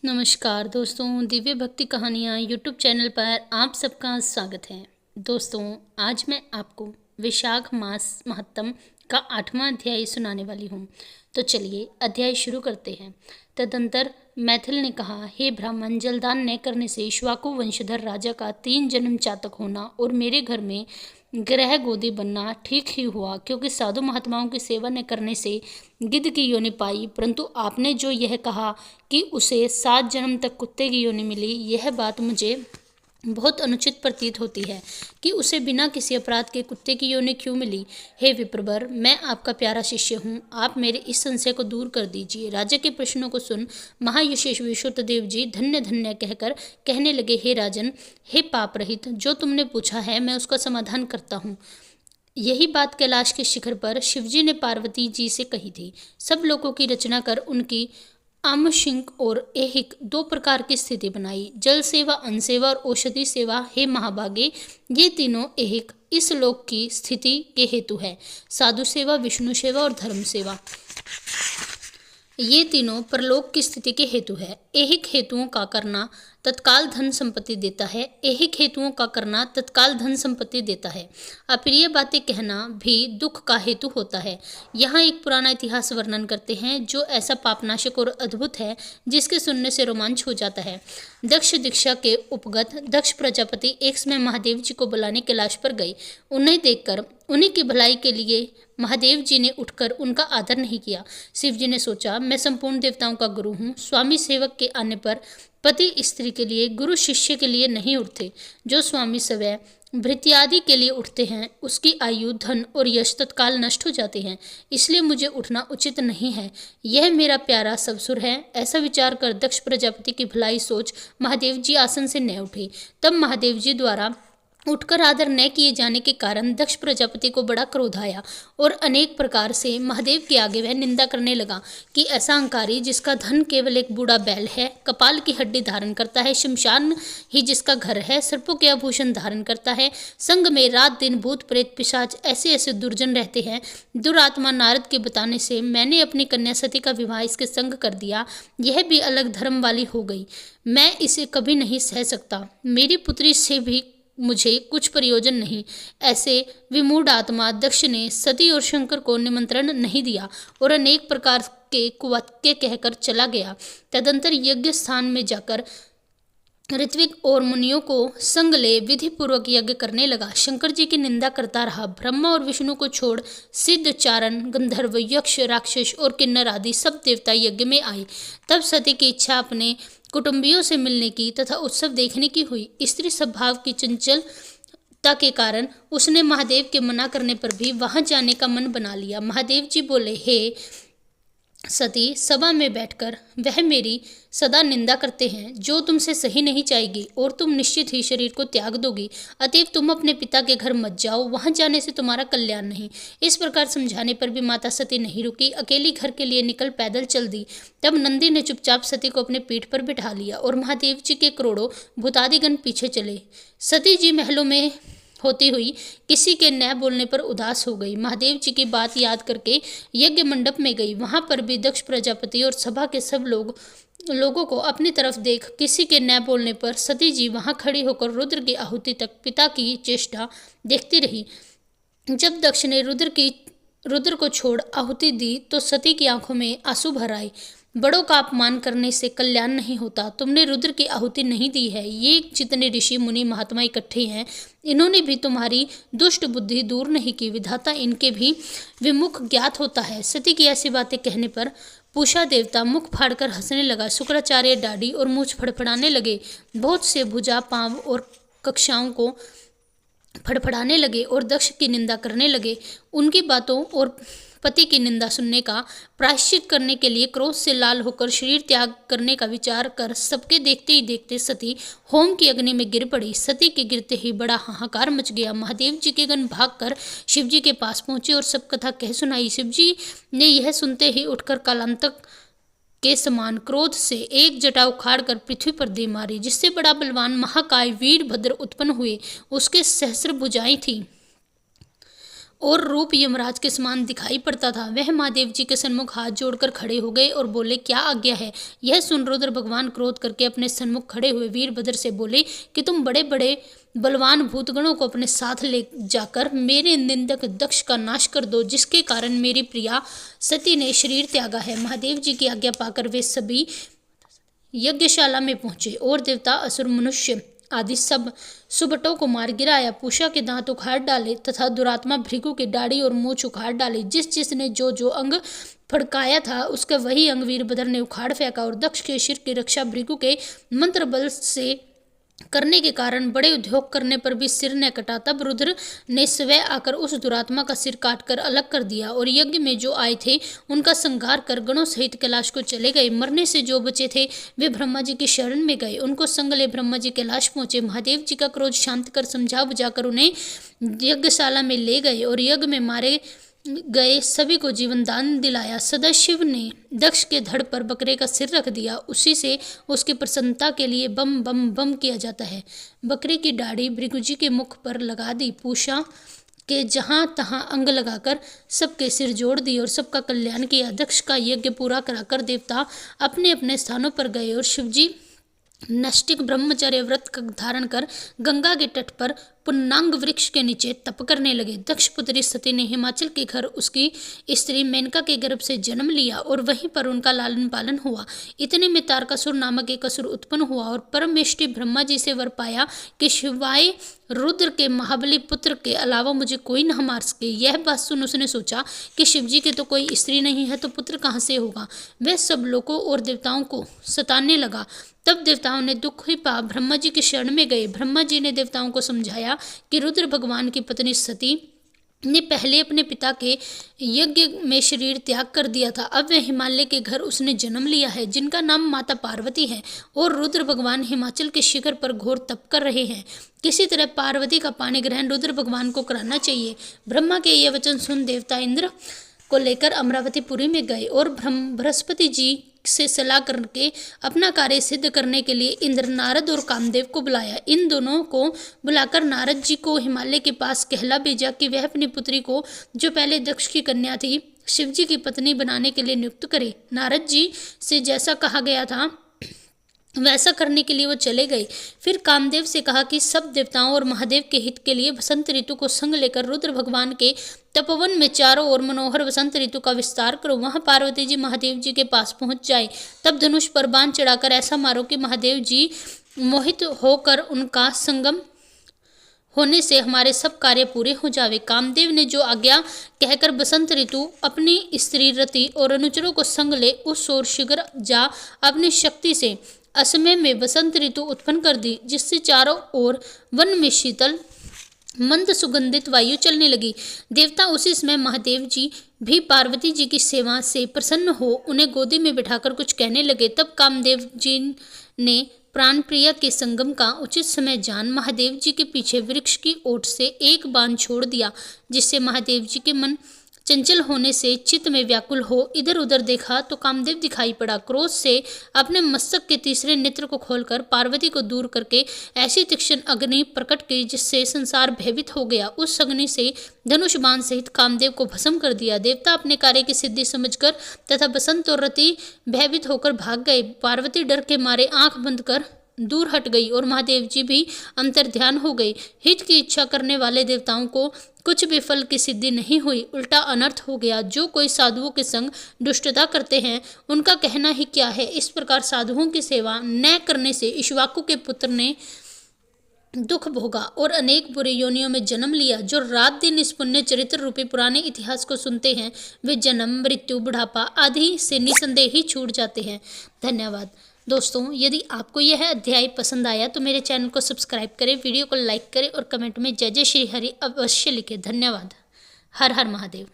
नमस्कार दोस्तों, दिव्य भक्ति कहानियाँ यूट्यूब चैनल पर आप सबका स्वागत है। दोस्तों, आज मैं आपको विशाख मास महात्म का 8वां अध्याय सुनाने वाली हूँ। तो चलिए अध्याय शुरू करते हैं। तदंतर मैथिल ने कहा, हे ब्राह्मण, जलदान न करने से इक्ष्वाकु वंशधर राजा का 3 जन्म चातक होना और मेरे घर में ग्रह गोदी बनना ठीक ही हुआ, क्योंकि साधु महात्माओं की सेवा न करने से गिद्ध की योनि पाई। परंतु आपने जो यह कहा कि उसे 7 जन्म तक कुत्ते की योनि मिली, यह बात मुझे बहुत अनुचित प्रतीत होती है कि उसे बिना किसी अपराध के कुत्ते की योनि क्यों मिली। हे विप्रवर, मैं आपका प्यारा शिष्य हूँ, आप मेरे इस संशय को दूर कर दीजिए। राजा के प्रश्नों को सुन महायशस्वी शुतदेव जी धन्य धन्य कहकर कहने लगे, हे राजन, हे पाप रहित, जो तुमने पूछा है मैं उसका समाधान करता हूँ। यही बात कैलाश के शिखर पर शिवजी ने पार्वती जी से कही थी। सब लोगों की रचना कर उनकी आमुषिक और ऐहिक 2 प्रकार की स्थिति बनाई, जल सेवा, अन्न सेवा और औषधि सेवा। हे महाभागे, ये तीनों ऐहिक इस लोक की स्थिति के हेतु है। साधु सेवा, विष्णु सेवा और धर्म सेवा ये तीनों परलोक की स्थिति के हेतु है। ऐहिक हेतुओं का करना तत्काल धन संपत्ति देता है। ऐहिक हेतुओं का करना तत्काल धन संपत्ति देता है। अप्रिय बातें कहना भी दुख का हेतु होता है। यहाँ एक पुराना इतिहास वर्णन करते हैं जो ऐसा पापनाशक और अद्भुत है जिसके सुनने से रोमांच हो जाता है। दक्ष दीक्षा के उपगत दक्ष प्रजापति एक समय महादेव जी को बुलाने कैलाश पर गए। उन्हें देखकर उन्हीं की भलाई के लिए महादेव जी ने उठकर उनका आदर नहीं किया। शिव जी ने सोचा, मैं संपूर्ण देवताओं का गुरु हूँ। स्वामी सेवक के आने पर पति स्त्री के लिए, गुरु शिष्य के लिए नहीं उठते। जो स्वामी स्वयं भृत्यादि के लिए उठते हैं उसकी आयु, धन और यश तत्काल नष्ट हो जाते हैं, इसलिए मुझे उठना उचित नहीं है। यह मेरा प्यारा ससुर है। ऐसा विचार कर दक्ष प्रजापति की भलाई सोच महादेव जी आसन से न उठे। तब महादेव जी द्वारा उठकर आदर न किए जाने के कारण दक्ष प्रजापति को बड़ा क्रोध आया और अनेक प्रकार से महादेव के आगे वह निंदा करने लगा कि ऐसा अहंकारी जिसका धन केवल एक बूढ़ा बैल है, कपाल की हड्डी धारण करता है, शमशान ही जिसका घर है, सर्पों के आभूषण धारण करता है, संग में रात दिन भूत प्रेत पिशाच ऐसे ऐसे दुर्जन रहते हैं। दुरात्मा नारद के बताने से मैंने अपनी कन्या सती का विवाह इसके संग कर दिया। यह भी अलग धर्म वाली हो गई। मैं इसे कभी नहीं सह सकता। मेरी पुत्री से भी मुझे कुछ प्रयोजन नहीं। ऐसे विमूढ़ आत्मा दक्ष ने सती और शंकर को निमंत्रण नहीं दिया और अनेक प्रकार के कुवाक्य कहकर चला गया। तदंतर यज्ञ स्थान में जाकर ऋत्विक और मुनियों को संग ले विधि पूर्वक यज्ञ करने लगा। शंकर जी की निंदा करता रहा। ब्रह्मा और विष्णु को छोड़ सिद्ध, चारण, गंधर्व, यक्ष, राक्षस और किन्नर आदि सब देवता यज्ञ में आए। तब सती की इच्छा अपने कुटुंबियों से मिलने की तथा उत्सव देखने की हुई। स्त्री स्वभाव की चंचलता के कारण उसने महादेव के मना करने पर भी वहां जाने का मन बना लिया। महादेव जी बोले, हे सती, सभा में बैठकर वह मेरी सदा निंदा करते हैं, जो तुमसे सही नहीं चाहेगी और तुम निश्चित ही शरीर को त्याग दोगी। अतएव तुम अपने पिता के घर मत जाओ, वहां जाने से तुम्हारा कल्याण नहीं। इस प्रकार समझाने पर भी माता सती नहीं रुकी, अकेली घर के लिए निकल पैदल चल दी। तब नंदी ने चुपचाप सती को अपने पीठ पर बिठा लिया और महादेव जी के करोड़ों भूतादिगण पीछे चले। सती जी महलों में होती हुई किसी के न बोलने पर उदास हो गई। महादेव जी की बात याद करके यज्ञ मंडप में गई। वहां पर भी दक्ष प्रजापति और सभा के सब लोगों को अपनी तरफ देख किसी के न बोलने पर सती जी वहां खड़ी होकर रुद्र की आहुति तक पिता की चेष्टा देखती रही। जब दक्ष ने रुद्र को छोड़ आहुति दी तो सती की आंखों में आंसू भर आए। बड़ों का अपमान करने से कल्याण नहीं होता। तुमने रुद्र की आहुति नहीं दी है। ये जितने ऋषि मुनि महात्मा इकट्ठे हैं, इन्होंने भी तुम्हारी दुष्ट बुद्धि दूर नहीं की। विधाता इनके भी विमुख ज्ञात होता है। सती की ऐसी बातें कहने पर पूषा देवता मुख फाड़कर हंसने लगा। शुक्राचार्य दाढ़ी और मूछ फड़फड़ाने लगे। बहुत से भुजा, पांव और कक्षाओं को फड़फड़ाने लगे और दक्ष की निंदा करने लगे। उनकी बातों और पति की निंदा सुनने का प्रायश्चित करने के लिए क्रोध से लाल होकर शरीर त्याग करने का विचार कर सबके देखते ही देखते सती होम की अग्नि में गिर पड़ी। सती के गिरते ही बड़ा हाहाकार मच गया। महादेव जी के गण भागकर शिव जी के पास पहुंचे और सब कथा कह सुनाई। शिव जी ने यह सुनते ही उठकर कालांतक के समान क्रोध से एक जटा उखाड़ कर पृथ्वी पर दे मारी, जिससे बड़ा बलवान महाकाय वीरभद्र उत्पन्न हुए। उसके सहस्र भुजाएं थीं और रूप यमराज के समान दिखाई पड़ता था। वह महादेव जी के सन्मुख हाथ जोड़कर खड़े हो गए और बोले, क्या आज्ञा है। यह सुन रुद्र भगवान क्रोध करके अपने सन्मुख खड़े हुए वीरभद्र से बोले कि तुम बड़े बड़े बलवान भूतगणों को अपने साथ ले जाकर मेरे निंदक दक्ष का नाश कर दो, जिसके कारण मेरी प्रिया सती ने शरीर त्यागा है। महादेव जी की आज्ञा पाकर वे सभी यज्ञशाला में पहुंचे और देवता, असुर, मनुष्य आदि सब सुबटों को मार गिराया। पूषा के दांत उखाड़ डाले तथा दुरात्मा भृगु की दाढ़ी और मूछ उखाड़ डाली। जिसने जो जो अंग फड़काया था उसका वही अंग वीरभद्र ने उखाड़ फेंका और दक्ष के सिर की रक्षा भृगु के मंत्र बल से करने के कारण बड़े उद्योग करने पर भी सिर न कटा। तब रुद्र ने स्वयं आकर उस दुरात्मा का सिर काटकर अलग कर दिया और यज्ञ में जो आए थे उनका संहार कर गणों सहित कैलाश को चले गए। मरने से जो बचे थे वे ब्रह्मा जी की शरण में गए। उनको संग ले ब्रह्मा जी कैलाश पहुंचे। महादेव जी का क्रोध शांत कर समझा बुझाकर उन्हें यज्ञशाला में ले गए और यज्ञ में मारे गए सभी को जीवन दान दिलाया। सदाशिव ने दक्ष के धड़ पर बकरे का सिर रख दिया। उसी से उसकी प्रसन्नता के लिए बम बम बम किया जाता है। बकरे की दाढ़ी भृगुजी के मुख पर लगा दी। पूषा के जहां तहां अंग लगाकर सबके सिर जोड़ दिए और सबका कल्याण किया। दक्ष का यज्ञ पूरा कराकर देवता अपने अपने स्थानों पर गए और शिवजी नैष्ठिक ब्रह्मचर्य व्रत का धारण कर गंगा के तट पर पुन्नांग वृक्ष के नीचे तप करने लगे। दक्ष पुत्री सती ने हिमाचल के घर उसकी स्त्री मेनका के गर्भ से जन्म लिया और वहीं पर उनका लालन पालन हुआ। इतने में तारकासुर नामक एक असुर उत्पन्न हुआ और परमेष्टि ब्रह्मा जी से वर पाया कि शिवाय रुद्र के महाबली पुत्र के अलावा मुझे कोई न मार सके। यह बात सुन उसने सोचा कि शिवजी के तो कोई स्त्री नहीं है तो पुत्र कहाँ से होगा। वह सब लोगों और देवताओं को सताने लगा। तब देवताओं ने दुख ही पा ब्रह्मा जी की शरण में गए। ब्रह्मा जी ने देवताओं को समझाया कि रुद्र भगवान की पत्नी सती ने पहले अपने पिता के यज्ञ में शरीर त्याग कर दिया था। अब वह हिमालय के घर उसने जन्म लिया है जिनका नाम माता पार्वती है और रुद्र भगवान हिमाचल के शिखर पर घोर तप कर रहे हैं। किसी तरह पार्वती का पाणी ग्रहण रुद्र भगवान को कराना चाहिए। ब्रह्मा के ये वचन सुन देवता इंद्र को लेकर अमरावतीपुरी में गए और बृहस्पति जी से सलाह करके अपना कार्य सिद्ध करने के लिए इंद्र, नारद और कामदेव को बुलाया। इन दोनों को बुलाकर नारद जी को हिमालय के पास कहला भेजा कि वह अपनी पुत्री को, जो पहले दक्ष की कन्या थी, शिवजी की पत्नी बनाने के लिए नियुक्त करे। नारद जी से जैसा कहा गया था वैसा करने के लिए वो चले गए। फिर कामदेव से कहा कि सब देवताओं और महादेव के हित के लिए बसंत ऋतु को संग लेकर रुद्र भगवान के तपोवन में चारों ओर मनोहर वसंत ऋतु का विस्तार करो। वहां पार्वती जी महादेव जी के पास पहुंच जाए। तब धनुष पर बाण चढ़ाकर ऐसा मारो कि महादेव जी मोहित होकर उनका संगम होने से हमारे सब कार्य पूरे हो जावे। कामदेव ने जो आज्ञा कहकर बसंत ऋतु अपनी स्त्री रति और अनुचरों को संग ले उस ओर शीघ्र जा अपनी शक्ति से असमय में बसंत ऋतु उत्पन्न कर दी, जिससे चारों ओर वन में शीतल मंद सुगंधित वायु चलने लगी। देवता उसी समय महादेव जी भी पार्वती जी की सेवा से प्रसन्न हो उन्हें गोदी में बिठाकर कुछ कहने लगे। तब कामदेव जी ने प्राण प्रिया के संगम का उचित समय जान महादेव जी के पीछे वृक्ष की ओट से एक बाण छोड़ दिया, जिससे महादेव जी के मन चंचल होने से चित्त में व्याकुल हो इधर उधर देखा तो कामदेव दिखाई पड़ा। क्रोध से अपने मस्तक के तीसरे नेत्र को खोलकर पार्वती को दूर करके ऐसी तीक्ष्ण अग्नि प्रकट की जिससे संसार भयभीत हो गया। उस अग्नि से धनुष बाण सहित कामदेव को भस्म कर दिया। देवता अपने कार्य की सिद्धि समझकर तथा बसंत और रति भयभीत होकर भाग गए। पार्वती डर के मारे आंख बंद कर दूर हट गई और महादेव जी भी अंतर्ध्यान हो गए। हित की इच्छा करने वाले देवताओं को कुछ भी फल की सिद्धि नहीं हुई, उल्टा अनर्थ हो गया। जो कोई साधुओं के संग दुष्टता करते हैं उनका कहना ही क्या है। इस प्रकार साधुओं की सेवा न करने से इक्ष्वाकु के पुत्र ने दुख भोगा और अनेक बुरे योनियों में जन्म लिया। जो रात दिन इस पुण्य चरित्र रूपी पुराने इतिहास को सुनते हैं वे जन्म, मृत्यु, बुढ़ापा आदि से निसंदेह ही छूट जाते हैं। धन्यवाद दोस्तों, यदि आपको यह अध्याय पसंद आया तो मेरे चैनल को सब्सक्राइब करें, वीडियो को लाइक करें और कमेंट में जय जय श्री हरि अवश्य लिखें। धन्यवाद। हर हर महादेव।